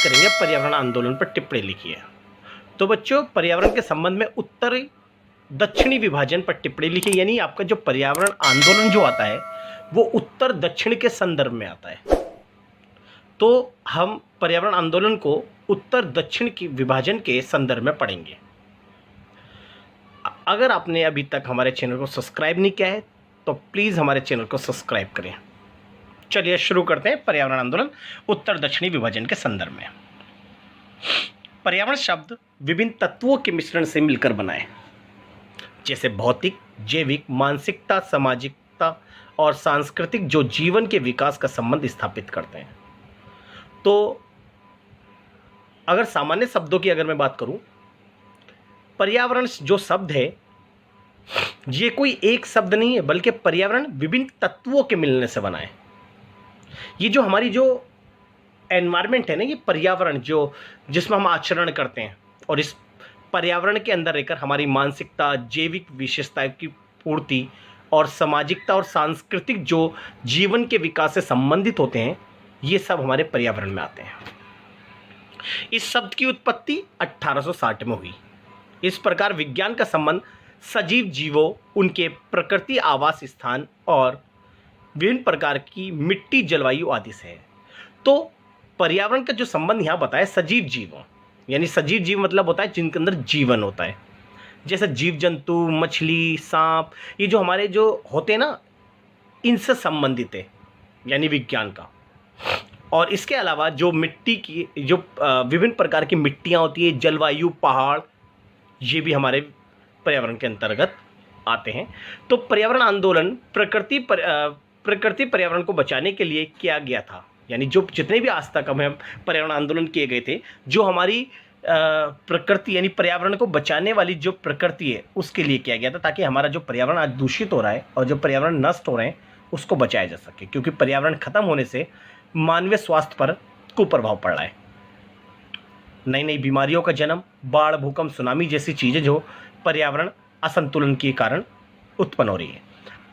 करेंगे पर्यावरण आंदोलन पर टिप्पणी लिखी है। तो बच्चों, पर्यावरण के संबंध में उत्तरी दक्षिणी विभाजन पर टिप्पणी लिखी, यानी आपका जो पर्यावरण आंदोलन जो आता है वो उत्तर दक्षिण के संदर्भ में आता है। तो हम पर्यावरण आंदोलन को उत्तर दक्षिण की विभाजन के संदर्भ में पढ़ेंगे। अगर आपने अभी तक हमारे चैनल को सब्सक्राइब नहीं किया है तो प्लीज़ हमारे चैनल को सब्सक्राइब करें। चलिए शुरू करते हैं पर्यावरण आंदोलन उत्तर दक्षिणी विभाजन के संदर्भ में। पर्यावरण शब्द विभिन्न तत्वों के मिश्रण से मिलकर बना है, जैसे भौतिक, जैविक, मानसिकता, सामाजिकता और सांस्कृतिक, जो जीवन के विकास का संबंध स्थापित करते हैं। तो अगर सामान्य शब्दों की अगर मैं बात करूं, पर्यावरण जो शब्द है ये कोई एक शब्द नहीं है, बल्कि पर्यावरण विभिन्न तत्वों के मिलने से बना है। ये जो हमारी जो एनवायरनमेंट है ना, ये पर्यावरण जो जिसमें हम आचरण करते हैं, और इस पर्यावरण के अंदर रहकर हमारी मानसिकता, जैविक विशेषताओं की पूर्ति और सामाजिकता और सांस्कृतिक जो जीवन के विकास से संबंधित होते हैं, ये सब हमारे पर्यावरण में आते हैं। इस शब्द की उत्पत्ति 1860 में हुई। इस प्रकार विज्ञान का संबंध सजीव जीवों, उनके प्रकृति आवास स्थान और विभिन्न प्रकार की मिट्टी, जलवायु आदि से है। तो पर्यावरण का जो संबंध यहाँ बताया सजीव जीवों, यानी सजीव जीव मतलब होता है जिनके अंदर जीवन होता है, जैसे जीव जंतु, मछली, सांप, ये जो हमारे जो होते हैं ना, इनसे संबंधित है यानी विज्ञान का। और इसके अलावा जो मिट्टी की जो विभिन्न प्रकार की मिट्टियाँ होती है, जलवायु, पहाड़, ये भी हमारे पर्यावरण के अंतर्गत आते हैं। तो पर्यावरण आंदोलन प्रकृति पर्यावरण को बचाने के लिए किया गया था, यानी जो जितने भी आज तक हमें पर्यावरण आंदोलन किए गए थे, जो हमारी प्रकृति यानी पर्यावरण को बचाने वाली जो प्रकृति है उसके लिए किया गया था, ताकि हमारा जो पर्यावरण आज दूषित हो रहा है और जो पर्यावरण नष्ट हो रहे हैं उसको बचाया जा सके, क्योंकि पर्यावरण खत्म होने से मानवीय स्वास्थ्य पर कुप्रभाव पड़ रहा है। नई नई बीमारियों का जन्म, बाढ़, भूकंप, सुनामी जैसी चीज़ें जो पर्यावरण असंतुलन के कारण उत्पन्न हो रही है।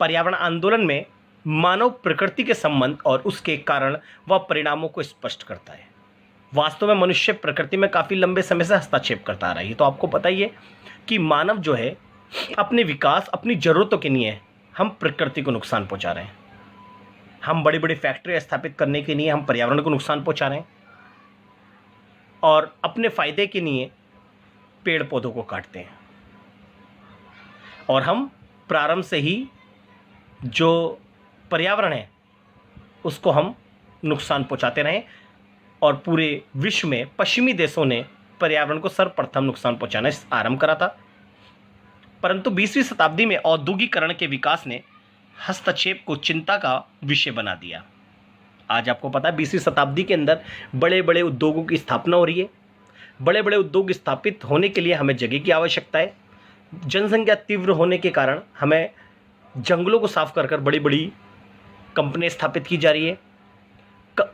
पर्यावरण आंदोलन में मानव प्रकृति के संबंध और उसके कारण व परिणामों को स्पष्ट करता है। वास्तव में मनुष्य प्रकृति में काफ़ी लंबे समय से हस्तक्षेप करता आ रहा है। तो आपको पता ही है कि मानव जो है अपने विकास, अपनी ज़रूरतों के लिए हम प्रकृति को नुकसान पहुंचा रहे हैं। हम बड़ी बड़ी फैक्ट्री स्थापित करने के लिए हम पर्यावरण को नुकसान पहुंचा रहे हैं, और अपने फ़ायदे के लिए पेड़ पौधों को काटते हैं। और हम प्रारंभ से ही जो पर्यावरण है उसको हम नुकसान पहुंचाते रहे, और पूरे विश्व में पश्चिमी देशों ने पर्यावरण को सर्वप्रथम नुकसान पहुंचाना आरंभ करा था। परंतु 20वीं शताब्दी में औद्योगिकरण के विकास ने हस्तक्षेप को चिंता का विषय बना दिया। आज आपको पता है 20वीं शताब्दी के अंदर बड़े बड़े उद्योगों की स्थापना हो रही है। बड़े बड़े उद्योग स्थापित होने के लिए हमें जगह की आवश्यकता है। जनसंख्या तीव्र होने के कारण हमें जंगलों को साफ कर बड़ी बड़ी कंपनियां स्थापित की जा रही है।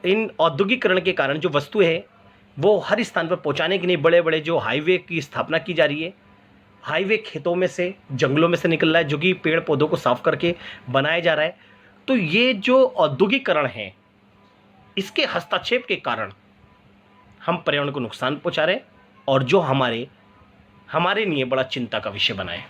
इन औद्योगिकरण के कारण जो वस्तु है वो हर स्थान पर पहुंचाने के लिए बड़े बड़े जो हाईवे की स्थापना की जा रही है। हाईवे खेतों में से, जंगलों में से निकल रहा है, जो कि पेड़ पौधों को साफ करके बनाया जा रहा है। तो ये जो औद्योगिकरण है, इसके हस्तक्षेप के कारण हम पर्यावरण को नुकसान पहुंचा रहे हैं, और जो हमारे लिए बड़ा चिंता का विषय बना है।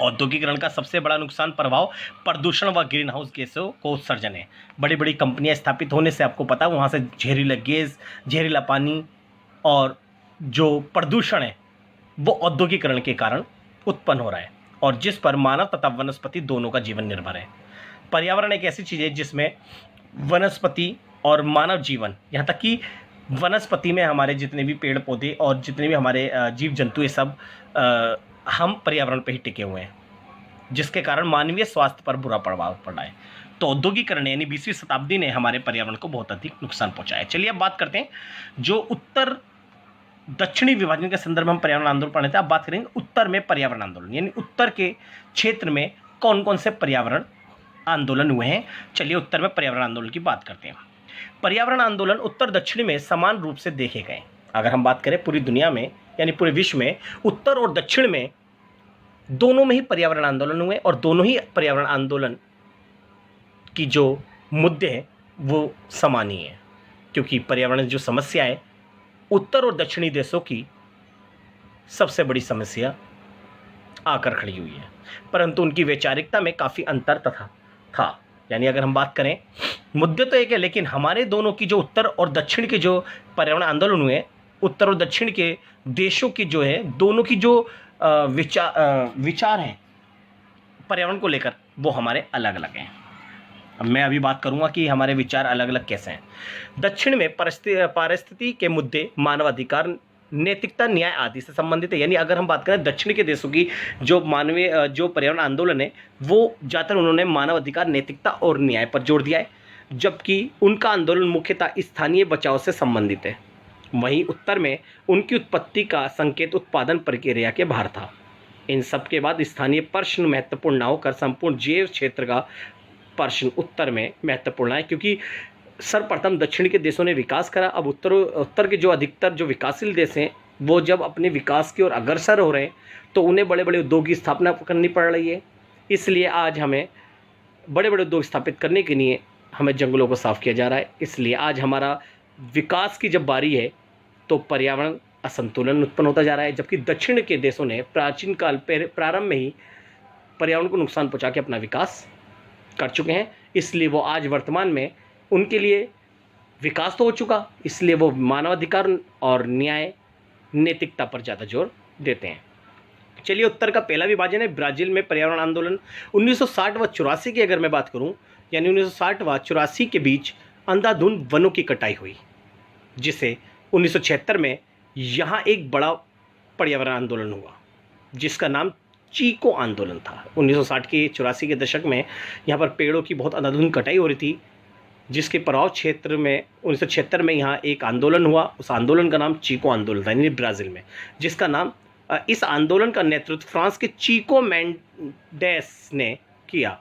औद्योगिकरण का सबसे बड़ा नुकसान प्रभाव प्रदूषण व ग्रीन हाउस गैसों को उत्सर्जन है। बड़ी बड़ी कंपनियां स्थापित होने से आपको पता है वहाँ से जहरीला गैस, जहरीला पानी और जो प्रदूषण है वो औद्योगिकरण के कारण उत्पन्न हो रहा है, और जिस पर मानव तथा वनस्पति दोनों का जीवन निर्भर है। पर्यावरण एक ऐसी चीज़ है जिसमें वनस्पति और मानव जीवन, यहाँ तक कि वनस्पति में हमारे जितने भी पेड़ पौधे और जितने भी हमारे जीव जंतु, ये सब हम पर्यावरण पर ही टिके हुए हैं, जिसके कारण मानवीय स्वास्थ्य पर बुरा प्रभाव पड़ रहा है। तो औद्योगिकरण यानी 20वीं शताब्दी ने हमारे पर्यावरण को बहुत अधिक नुकसान पहुंचाया। चलिए अब बात करते हैं जो उत्तर दक्षिणी विभाजन के संदर्भ में हम पर्यावरण आंदोलन पढ़े थे। अब बात करेंगे उत्तर में पर्यावरण आंदोलन, यानी उत्तर के क्षेत्र में कौन कौन से पर्यावरण आंदोलन हुए हैं। चलिए उत्तर में पर्यावरण आंदोलन की बात करते हैं। पर्यावरण आंदोलन उत्तर दक्षिणी में समान रूप से देखे गए। अगर हम बात करें पूरी दुनिया में यानी पूरे विश्व में, उत्तर और दक्षिण में दोनों में ही पर्यावरण आंदोलन हुए, और दोनों ही पर्यावरण आंदोलन की जो मुद्दे हैं वो समान ही हैं, क्योंकि पर्यावरण जो समस्या है उत्तर और दक्षिणी देशों की सबसे बड़ी समस्या आकर खड़ी हुई है, परंतु उनकी वैचारिकता में काफ़ी अंतर तथा था। यानी अगर हम बात करें, मुद्दे तो एक है, लेकिन हमारे दोनों की जो उत्तर और दक्षिण के जो पर्यावरण आंदोलन हुए, उत्तर और दक्षिण के देशों की जो है, दोनों की जो विचार हैं पर्यावरण को लेकर, वो हमारे अलग अलग हैं। अब मैं अभी बात करूंगा कि हमारे विचार अलग अलग कैसे हैं। दक्षिण में पारिस्थितिकी के मुद्दे, मानवाधिकार, नैतिकता, न्याय आदि से संबंधित है। यानी अगर हम बात करें दक्षिण के देशों की, जो मानवीय जो पर्यावरण आंदोलन है, वो ज़्यादातर उन्होंने मानवाधिकार, नैतिकता और न्याय पर जोर दिया है, जबकि उनका आंदोलन मुख्यतः स्थानीय बचाव से संबंधित है। वहीं उत्तर में उनकी उत्पत्ति का संकेत उत्पादन प्रक्रिया के बाहर था। इन सब के बाद स्थानीय प्रश्न महत्वपूर्ण ना होकर संपूर्ण जैव क्षेत्र का प्रश्न उत्तर में महत्वपूर्ण है, क्योंकि सर्वप्रथम दक्षिण के देशों ने विकास करा। अब उत्तर के जो अधिकतर जो विकासशील देश हैं, वो जब अपने विकास की ओर अग्रसर हो रहे हैं, तो उन्हें बड़े बड़े उद्योग की स्थापना करनी पड़ रही है। इसलिए आज हमें बड़े बड़े उद्योग स्थापित करने के लिए हमें जंगलों को साफ किया जा रहा है। इसलिए आज हमारा विकास की जब बारी है, तो पर्यावरण असंतुलन उत्पन्न होता जा रहा है, जबकि दक्षिण के देशों ने प्राचीन काल प्रारंभ में ही पर्यावरण को नुकसान पहुंचा के अपना विकास कर चुके हैं। इसलिए वो आज वर्तमान में उनके लिए विकास तो हो चुका, इसलिए वो मानवाधिकार और न्याय, नैतिकता पर ज़्यादा जोर देते हैं। चलिए, उत्तर का पहला विभाजन है ब्राज़ील में पर्यावरण आंदोलन 1960 व 84 की अगर मैं बात करूं, यानी 1960 व 84 के बीच अंधाधुंध वनों की कटाई हुई, जिसे 1976 में यहाँ एक बड़ा पर्यावरण आंदोलन हुआ, जिसका नाम चीको आंदोलन था। 1960 के 84 के दशक में यहाँ पर पेड़ों की बहुत अंधाधुंध कटाई हो रही थी, जिसके प्रभाव क्षेत्र में 1976 में यहाँ एक आंदोलन हुआ। उस आंदोलन का नाम चीको आंदोलन था, यानी ब्राज़ील में, जिसका नाम इस आंदोलन का नेतृत्व फ्रांस के चीको मेंडेस ने किया,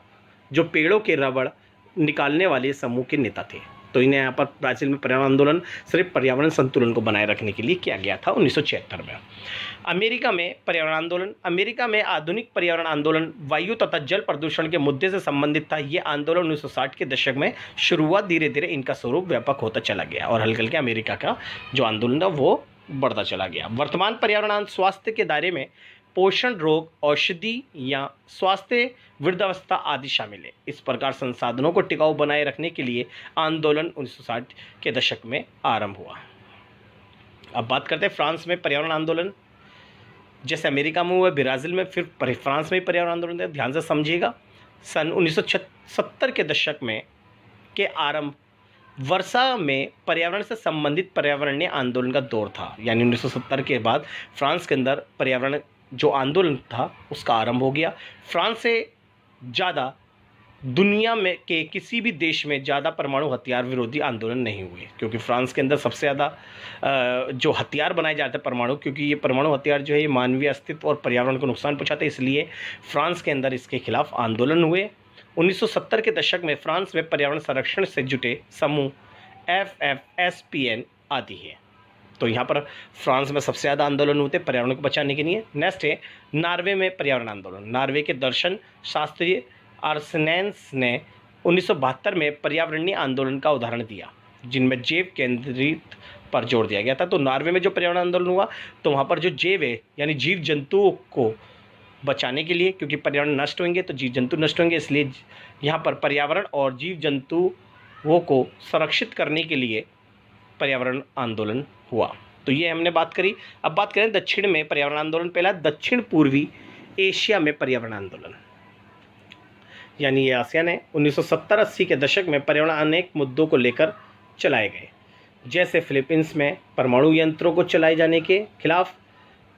जो पेड़ों के रबड़ निकालने वाले समूह के नेता थे। तो इन्हें यहाँ पर ब्राज़ील में पर्यावरण आंदोलन सिर्फ पर्यावरण संतुलन को बनाए रखने के लिए किया गया था 1976 में। अमेरिका में पर्यावरण आंदोलन, अमेरिका में आधुनिक पर्यावरण आंदोलन वायु तथा जल प्रदूषण के मुद्दे से संबंधित था। ये आंदोलन 1960 के दशक में शुरुआत, धीरे धीरे इनका स्वरूप व्यापक होता चला गया और हल्के हल्के अमेरिका का जो आंदोलन था वो बढ़ता चला गया। वर्तमान पर्यावरण स्वास्थ्य के दायरे में पोषण, रोग, औषधि या स्वास्थ्य, वृद्धावस्था आदि शामिल है। इस प्रकार संसाधनों को टिकाऊ बनाए रखने के लिए आंदोलन 1960 के दशक में आरंभ हुआ। अब बात करते हैं फ्रांस में पर्यावरण आंदोलन। जैसे अमेरिका में हुआ, ब्राज़ील में, फिर फ्रांस में पर्यावरण आंदोलन था। ध्यान से समझिएगा। सन 1970 के दशक में के आरंभ वर्षा में पर्यावरण से संबंधित पर्यावरणीय आंदोलन का दौर था। यानी 1970 के बाद फ्रांस के अंदर पर्यावरण जो आंदोलन था उसका आरंभ हो गया। फ्रांस से ज़्यादा दुनिया में के किसी भी देश में ज़्यादा परमाणु हथियार विरोधी आंदोलन नहीं हुए, क्योंकि फ्रांस के अंदर सबसे ज़्यादा जो हथियार बनाए जाते हैं परमाणु, क्योंकि ये परमाणु हथियार जो है ये मानवीय अस्तित्व और पर्यावरण को नुकसान पहुंचाते हैं, इसलिए फ्रांस के अंदर इसके खिलाफ आंदोलन हुए। 1970 के दशक में फ्रांस में पर्यावरण संरक्षण से जुटे समूह FFSPN आदि है। तो यहाँ पर फ्रांस में सबसे ज़्यादा आंदोलन होते हैं पर्यावरण को बचाने के लिए। नेक्स्ट है नॉर्वे में पर्यावरण आंदोलन। नॉर्वे के दर्शन शास्त्री आर्सेनेंस ने 1972 में पर्यावरणीय आंदोलन का उदाहरण दिया, जिनमें जैव केंद्रित पर जोर दिया गया था। तो नॉर्वे में जो पर्यावरण आंदोलन हुआ, तो वहाँ पर जो जैव है यानी जीव जंतुओं को बचाने के लिए, क्योंकि पर्यावरण नष्ट होंगे तो जीव जंतु नष्ट होंगे, इसलिए यहाँ पर पर्यावरण और जीव जंतुओं को संरक्षित करने के लिए पर्यावरण आंदोलन हुआ। तो ये हमने बात करी। अब बात करें दक्षिण में पर्यावरण आंदोलन। पहला दक्षिण पूर्वी एशिया में पर्यावरण आंदोलन, यानी ये आसियान है। 1970-80 के दशक में पर्यावरण अनेक मुद्दों को लेकर चलाए गए, जैसे फिलीपींस में परमाणु यंत्रों को चलाए जाने के खिलाफ,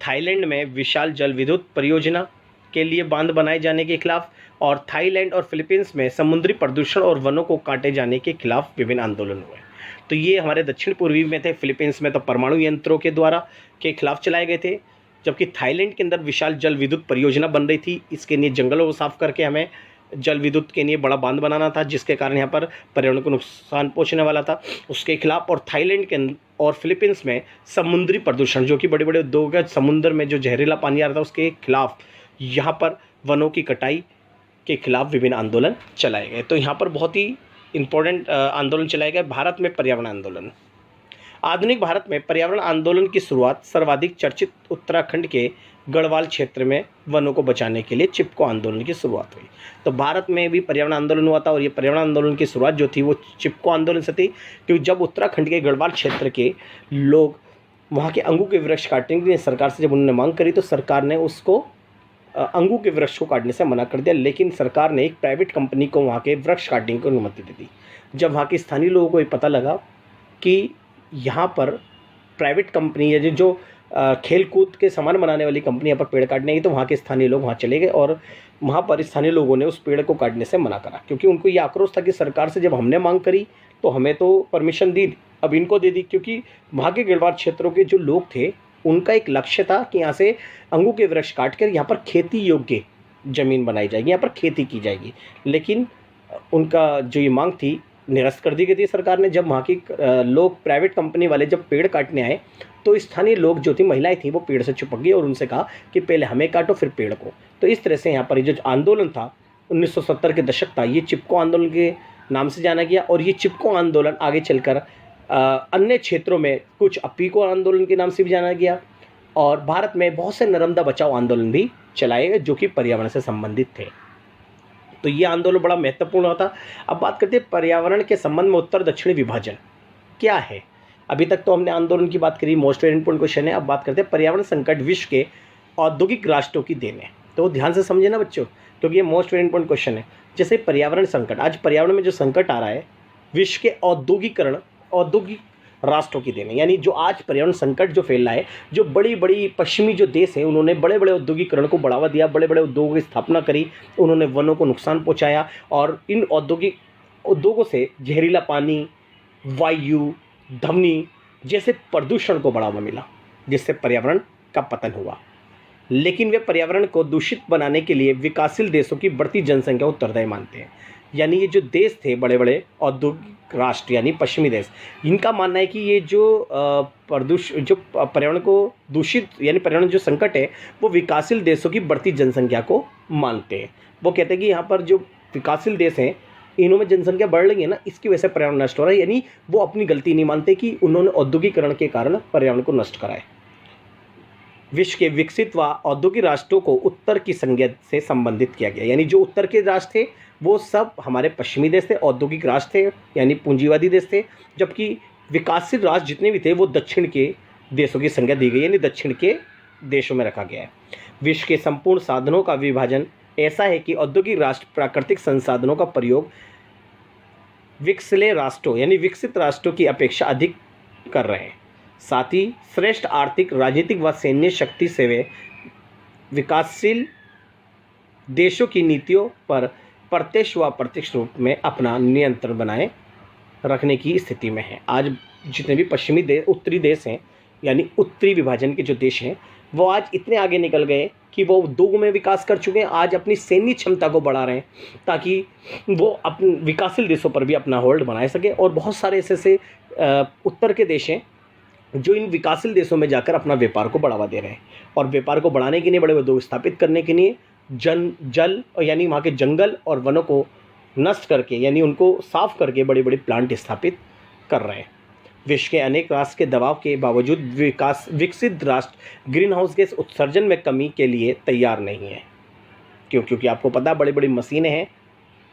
थाईलैंड में विशाल जल विद्युत परियोजना के लिए बांध बनाए जाने के खिलाफ, और थाईलैंड और फिलीपींस में समुद्री प्रदूषण और वनों को काटे जाने के खिलाफ विभिन्न आंदोलन हुए। तो ये हमारे दक्षिण पूर्वी में थे। फिलीपींस में तो परमाणु यंत्रों के द्वारा के खिलाफ चलाए गए थे, जबकि थाईलैंड के अंदर विशाल जल विद्युत परियोजना बन रही थी। इसके लिए जंगलों को साफ करके हमें जल विद्युत के लिए बड़ा बांध बनाना था, जिसके कारण यहाँ पर पर्यावरण को नुकसान पहुँचने वाला था, उसके खिलाफ। और थाईलैंड के और फिलीपींस में समुद्री प्रदूषण, जो कि बड़े बड़े उद्योग है, समुद्र में जो जहरीला पानी आ रहा था उसके खिलाफ यहाँ पर वनों की कटाई के खिलाफ विभिन्न आंदोलन चलाए गए। तो यहाँ पर बहुत ही इंपॉर्टेंट आंदोलन चलाए गए। भारत में पर्यावरण आंदोलन। आधुनिक भारत में पर्यावरण आंदोलन की शुरुआत सर्वाधिक चर्चित उत्तराखंड के गढ़वाल क्षेत्र में वनों को बचाने के लिए चिपको आंदोलन की शुरुआत हुई। तो भारत में भी पर्यावरण आंदोलन हुआ था और ये पर्यावरण आंदोलन की शुरुआत जो थी वो चिपको आंदोलन से थी, क्योंकि जब उत्तराखंड के गढ़वाल क्षेत्र के लोग वहाँ के अंगू के वृक्ष काटने के लिए सरकार से जब उन्होंने मांग करी तो सरकार ने उसको अंगू के वृक्ष को काटने से मना कर दिया, लेकिन सरकार ने एक प्राइवेट कंपनी को वहाँ के वृक्ष काटने की अनुमति दे दी। जब वहाँ के स्थानीय लोगों को ये पता लगा कि यहाँ पर प्राइवेट कंपनी या जो खेल कूद के सामान बनाने वाली कंपनी यहाँ पर पेड़ काटने की, तो वहाँ के स्थानीय लोग वहाँ चले गए और वहाँ पर स्थानीय लोगों ने उस पेड़ को काटने से मना करा, क्योंकि उनको ये आक्रोश था कि सरकार से जब हमने मांग करी तो हमें तो परमिशन दी, अब इनको दे दी, क्योंकि वहाँ के गढ़वाल क्षेत्रों के जो लोग थे उनका एक लक्ष्य था कि यहाँ से अंगू के वृक्ष काट कर यहाँ पर खेती योग्य ज़मीन बनाई जाएगी, यहाँ पर खेती की जाएगी। लेकिन उनका जो ये मांग थी निरस्त कर दी गई थी सरकार ने। जब वहाँ की लोग प्राइवेट कंपनी वाले जब पेड़ काटने आए तो स्थानीय लोग जो थी, महिलाएं थी, वो पेड़ से चिपक गई और उनसे कहा कि पहले हमें काटो फिर पेड़ को। तो इस तरह से यहाँ पर जो आंदोलन था 1970 के दशक था, ये चिपको आंदोलन के नाम से जाना गया और ये चिपको आंदोलन आगे चलकर अन्य क्षेत्रों में कुछ अपीको आंदोलन के नाम से भी जाना गया और भारत में बहुत से नर्मदा बचाओ आंदोलन भी चलाए गए जो कि पर्यावरण से संबंधित थे। तो ये आंदोलन बड़ा महत्वपूर्ण होता। अब बात करते हैं पर्यावरण के संबंध में उत्तर दक्षिणी विभाजन क्या है। अभी तक तो हमने आंदोलन की बात करी, मोस्ट वेरी इंपॉर्टेंट क्वेश्चन है। अब बात करते हैं पर्यावरण संकट विश्व के औद्योगिक राष्ट्रों की देन है। तो ध्यान से समझे ना बच्चों, क्योंकि ये मोस्ट वेरी इंपॉर्टेंट क्वेश्चन है। जैसे पर्यावरण संकट, आज पर्यावरण में जो संकट आ रहा है विश्व के औद्योगिक राष्ट्रों की देन है। यानी जो आज पर्यावरण संकट जो फैल रहा है, जो बड़ी बड़ी पश्चिमी जो देश हैं उन्होंने बड़े बड़े औद्योगिकरण को बढ़ावा दिया, बड़े बड़े उद्योगों की स्थापना करी, उन्होंने वनों को नुकसान पहुंचाया और इन उद्योगों से जहरीला पानी, वायु, ध्वनि जैसे प्रदूषण को बढ़ावा मिला, जिससे पर्यावरण का पतन हुआ। लेकिन वे पर्यावरण को दूषित बनाने के लिए विकासशील देशों की बढ़ती जनसंख्या उत्तरदायी मानते हैं। यानी ये जो देश थे बड़े बड़े औद्योगिक राष्ट्र यानी पश्चिमी देश, इनका मानना है कि ये जो पर्यावरण को दूषित यानी पर्यावरण जो संकट है वो विकासशील देशों की बढ़ती जनसंख्या को मानते हैं। वो कहते हैं कि यहाँ पर जो विकासशील देश हैं इनों में जनसंख्या बढ़ रही है ना, इसकी वजह से पर्यावरण नष्ट हो रहा है। यानी वो अपनी गलती नहीं मानते कि उन्होंने औद्योगिकरण के कारण पर्यावरण को नष्ट करा है। विश्व के विकसित व औद्योगिक राष्ट्रों को उत्तर की संज्ञा से संबंधित किया गया। यानी जो उत्तर के राष्ट्र थे वो सब हमारे पश्चिमी देश थे, औद्योगिक राष्ट्र थे यानी पूंजीवादी देश थे, जबकि विकासशील राष्ट्र जितने भी थे वो दक्षिण के देशों की संज्ञा दी गई, यानी दक्षिण के देशों में रखा गया है। विश्व के संपूर्ण साधनों का विभाजन ऐसा है कि औद्योगिक राष्ट्र प्राकृतिक संसाधनों का प्रयोग विकसित राष्ट्रों यानी विकसित राष्ट्रों की अपेक्षा अधिक कर रहे हैं। साथ ही श्रेष्ठ आर्थिक, राजनीतिक व सैन्य शक्ति से वे विकासशील देशों की नीतियों पर प्रत्यक्ष व अप्रत्यक्ष रूप में अपना नियंत्रण बनाए रखने की स्थिति में है। आज जितने भी पश्चिमी देश, उत्तरी देश हैं यानी उत्तरी विभाजन के जो देश हैं वो आज इतने आगे निकल गए कि वो उद्योगों में विकास कर चुके हैं, आज अपनी सैन्य क्षमता को बढ़ा रहे हैं ताकि वो अपने विकासशील देशों पर भी अपना होल्ड बनाए सके। और बहुत सारे ऐसे उत्तर के देश हैं जो इन विकासशील देशों में जाकर अपना व्यापार को बढ़ावा दे रहे हैं और व्यापार को बढ़ाने के लिए, बड़े उद्योग स्थापित करने के लिए जल यानी वहाँ के जंगल और वनों को नष्ट करके यानी उनको साफ करके बड़े बड़े प्लांट स्थापित कर रहे हैं। विश्व के अनेक राष्ट्र के दबाव के बावजूद विकसित राष्ट्र ग्रीन हाउस गैस उत्सर्जन में कमी के लिए तैयार नहीं है। क्योंकि आपको पता है बड़ी बड़ी मशीनें हैं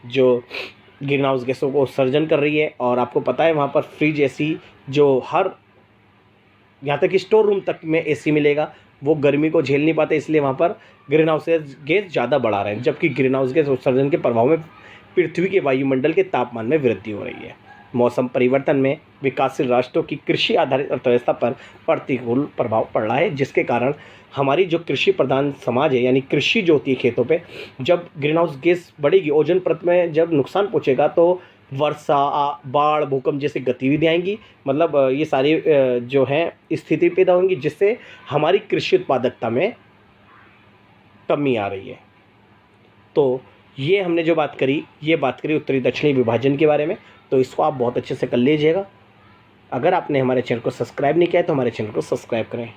जो ग्रीन हाउस गैसों को उत्सर्जन कर रही है और आपको पता है वहाँ पर फ्रिज एसी जो हर यहाँ तक कि स्टोर रूम तक में एसी मिलेगा, वो गर्मी को झेल नहीं पाते, इसलिए वहाँ पर ग्रीन हाउस गैस ज़्यादा बढ़ा रहे हैं। जबकि ग्रीन हाउस गैस उत्सर्जन के प्रभाव में पृथ्वी के वायुमंडल के तापमान में वृद्धि हो रही है। मौसम परिवर्तन में विकासशील राष्ट्रों की कृषि आधारित अर्थव्यवस्था पर प्रतिकूल प्रभाव पड़ रहा है, जिसके कारण हमारी जो कृषि प्रधान समाज है यानी कृषि जो होती है खेतों पे, जब ग्रीन हाउस गैस बढ़ेगी, ओजोन परत में जब नुकसान पहुँचेगा तो वर्षा, बाढ़, भूकंप जैसी गतिविधियाँ आएंगी। मतलब ये सारी जो हैं स्थिति पैदा होंगी, जिससे हमारी कृषि उत्पादकता में कमी आ रही है। तो ये हमने जो बात करी, ये बात करी उत्तरी दक्षिणी विभाजन के बारे में, तो इसको आप बहुत अच्छे से कर लीजिएगा। अगर आपने हमारे चैनल को सब्सक्राइब नहीं किया है तो हमारे चैनल को सब्सक्राइब करें,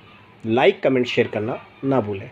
लाइक, कमेंट, शेयर करना ना भूलें।